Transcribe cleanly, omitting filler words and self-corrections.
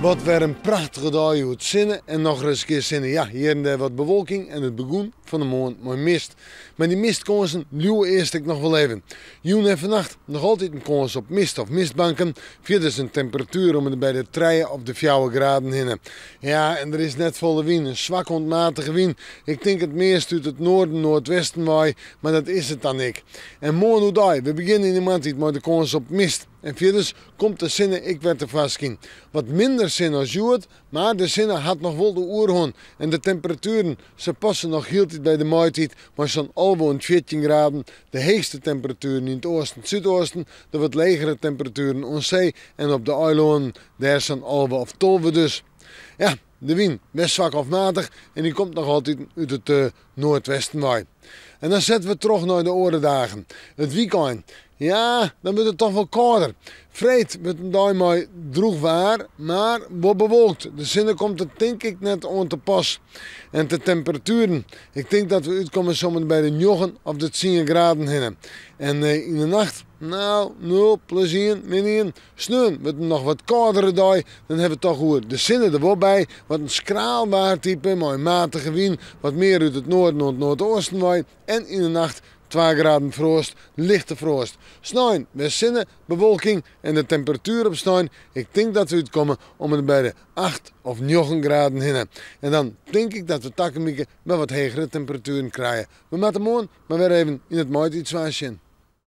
Wat weer een prachtige dag uit zinnen en nog eens een keer zinnen. Ja, hier en daar wat bewolking en het begon van de morgen mooi mist. Maar die mistkansen luwen eerst ik nog wel even. Joen en vannacht nog altijd een kans op mist of mistbanken. Via dus een temperatuur om het bij de 3 of de 4 graden heen. Ja, en er is net volle wind, een zwak ontmatige wind. Ik denk het meest uit het noorden, noordwesten waai, maar dat is het dan ik. En morgen hoe dag, we beginnen in de maand met de kans op mist. En verder komt de zinnen ik werd er vast in. Wat minder zin als Joert, maar de zinnen had nog wel de oerhoorn. En de temperaturen, ze passen nog heel tijd bij de maaitijd, maar zo'n alweer 14 graden. De heegste temperaturen in het oosten en zuidoosten, de wat lagere temperaturen op zee en op de eilanden, daar zijn alweer of 12 dus. Ja, de wind best zwak of matig en die komt nog altijd uit het noordwesten waai. En dan zetten we terug naar de orendagen. Het weekend. Ja, dan wordt het toch wel kouder. Vreed wordt een dag maar droeg waar, maar wat bewolkt. De zinnen komt er denk ik net aan te pas. En de temperaturen, ik denk dat we uitkomen zomaar bij de 9 of de 10 graden heen. En in de nacht, nou, 0, +1, -1. Sneeuw wordt nog wat koudere dag, dan hebben we toch weer de zinnen er wel bij. Wat een schraalbaar type, mooi matige wind, wat meer uit het noorden en het noordoosten waai. En in de nacht 2 graden frost, lichte frost. S'nachts met zinnen, bewolking en de temperatuur op s'nachts. Ik denk dat we uitkomen om het bij de 8 of 9 graden heen. En dan denk ik dat we takkenmieken met wat hogere temperaturen krijgen. We moeten morgen maar weer even in het mooie iets zien.